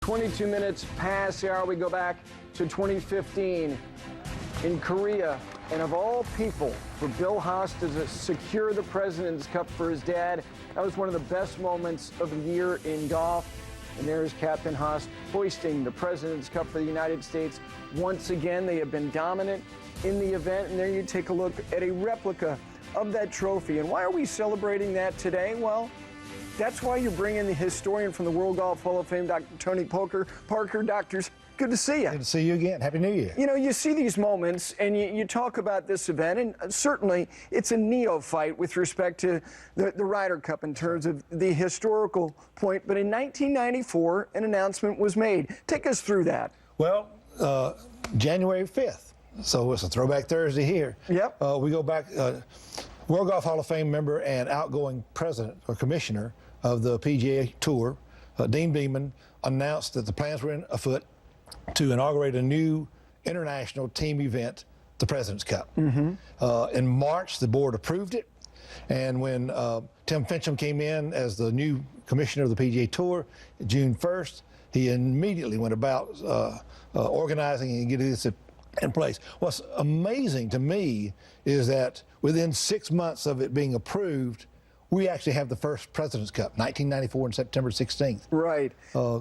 22 minutes past the hour. We go back to 2015 in Korea. And of all people, for Bill Haas to secure the President's Cup for his dad, that was one of the best moments of the year in golf. And there's Captain Haas hoisting the President's Cup for the United States. Once again, they have been dominant in the event. And there you take a look at a replica of that trophy. And why are we celebrating that today? Well, that's why you're bringing the historian from the World Golf Hall of Fame, Dr. Tony Parker. Doctors, good to see you. Good to see you again. Happy New Year. You know, you see these moments, and you talk about this event, and certainly it's a neophyte with respect to the Ryder Cup in terms of the historical point. But in 1994, an announcement was made. Take us through that. Well, January 5th. So it's a throwback Thursday here. Yep. We go back, World Golf Hall of Fame member and outgoing president or commissioner of the PGA Tour, Dean Beman, announced that the plans were afoot to inaugurate a new international team event, the President's Cup. In March, the board approved it, and when Tim Finchem came in as the new commissioner of the PGA Tour, June 1st, he immediately went about organizing and getting this in place. What's amazing to me is that within 6 months of it being approved, we actually have the first President's Cup, 1994 on September 16th. Right.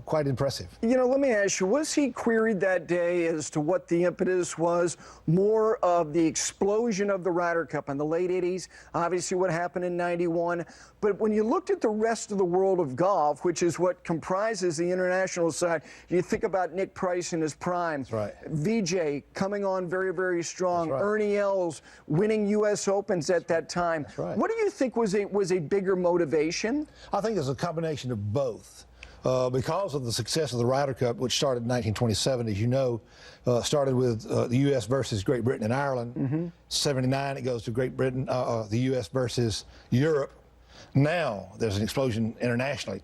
Quite impressive. You know, let me ask you, was he queried that day as to what the impetus was? More of the explosion of the Ryder Cup in the late 80s, obviously what happened in 91. But when you looked at the rest of the world of golf, which is what comprises the international side, you think about Nick Price in his prime. That's right. VJ coming on very, very strong. That's right. Ernie Els winning U.S. Opens at that time. That's right. What do you think was a bigger motivation? I think it's a combination of both. Because of the success of the Ryder Cup, which started in 1927, as you know, started with the U.S. versus Great Britain and Ireland. 79, it goes to Great Britain, the U.S. versus Europe. Now there's an explosion internationally.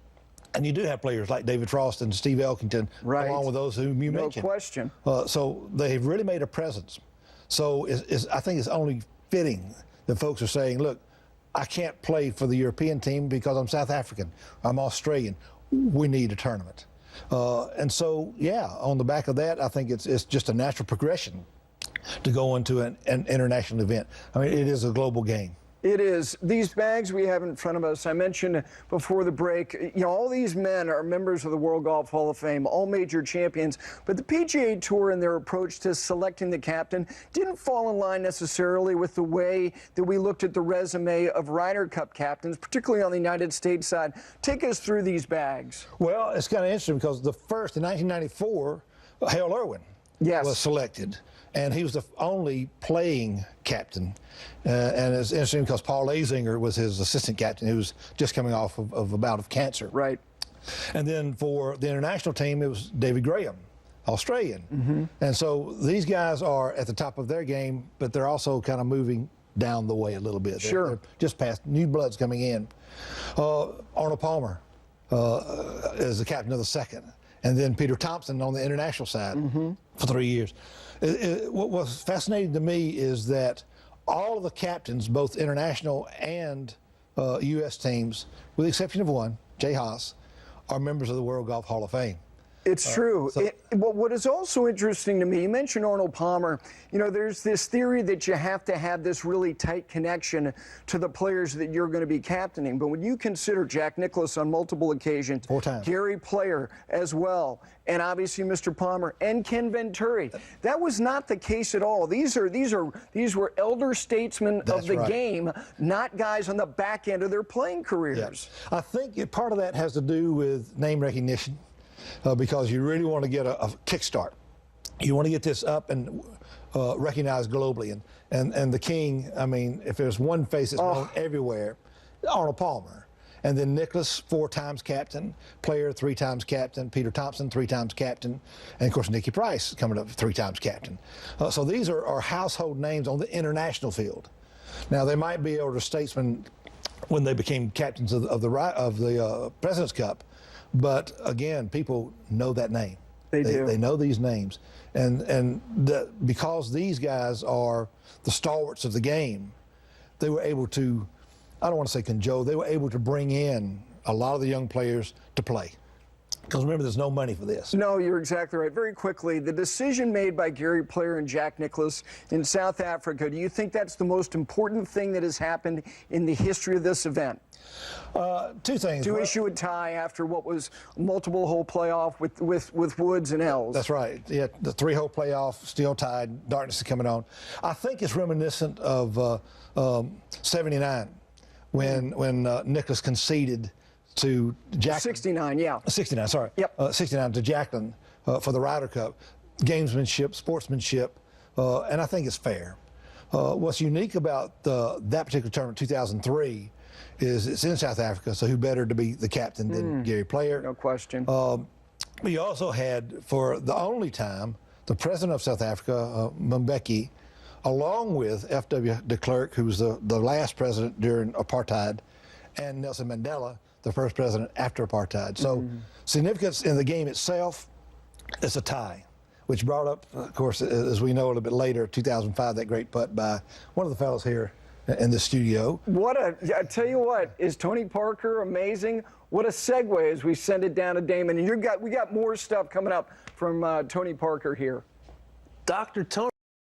And you do have players like David Frost and Steve Elkington, Right. along with those whom you mentioned. No question. So they've really made a presence. So I think it's only fitting that folks are saying, look, I can't play for the European team because I'm South African, I'm Australian. We need a tournament. And so, yeah, on the back of that, I think it's just a natural progression to go into an international event. I mean, it is a global game. It is. These bags we have in front of us, I mentioned before the break, you know, all these men are members of the World Golf Hall of Fame, all major champions, but the PGA Tour and their approach to selecting the captain didn't fall in line necessarily with the way that we looked at the resume of Ryder Cup captains, particularly on the United States side. Take us through these bags. Well, it's kind of interesting because the first, in 1994, Hale Irwin was selected. And he was the only playing captain. And it's interesting because Paul Azinger was his assistant captain, who was just coming off of a bout of cancer. Right. And then for the international team, it was David Graham, Australian. And so these guys are at the top of their game, but they're also kind of moving down the way a little bit. Sure. They're just past new bloods coming in. Arnold Palmer is the captain of the second. And then Peter Thompson on the international side for 3 years. What was fascinating to me is that all of the captains, both international and U.S. teams, with the exception of one, Jay Haas, are members of the World Golf Hall of Fame. It's true. But what is also interesting to me, you mentioned Arnold Palmer, you know, there's this theory that you have to have this really tight connection to the players that you're going to be captaining. But when you consider Jack Nicklaus on multiple occasions, 4 times, Gary Player as well, and obviously Mr. Palmer and Ken Venturi, that was not the case at all. These were elder statesmen of the game, not guys on the back end of their playing careers. Yeah. I think part of that has to do with name recognition. Because you really want to get a kickstart. You want to get this up and recognized globally. And the king, I mean, if there's one face that's known everywhere, Arnold Palmer. And then Nicklaus, 4 times captain, Player, 3 times captain, Peter Thompson, 3 times captain, and of course Nicky Price coming up 3 times captain. So these are household names on the international field. Now they might be elder statesmen when they became captains of the President's Cup. But again, people know that name. They do. They know these names, and because these guys are the stalwarts of the game, they were able to, I don't want to say cajole, they were able to bring in a lot of the young players to play. Because remember, there's no money for this. No, you're exactly right. Very quickly, the decision made by Gary Player and Jack Nicklaus in South Africa, do you think that's the most important thing that has happened in the history of this event? Two things. To issue a tie after what was a multiple-hole playoff with Woods and Els. That's right. Yeah, the 3-hole playoff still tied. Darkness is coming on. I think it's reminiscent of '79 when Nicklaus conceded to Jacklin. 69, yeah. 69, sorry. Yep. 69 to Jacklin for the Ryder Cup. Gamesmanship, sportsmanship, and I think it's fair. What's unique about that particular tournament, 2003, is it's in South Africa, so who better to be the captain than Gary Player? No question. We also had, for the only time, the president of South Africa, Mbeki, along with F.W. de Klerk, who was the last president during apartheid, and Nelson Mandela, the first president after apartheid. So significance in the game itself, it's a tie, which brought up, of course, as we know a little bit later, 2005, that great putt by one of the fellows here in the studio. I tell you what, is Tony Parker amazing? What a segue as we send it down to Damon. And we got more stuff coming up from Tony Parker here. Dr. Tony.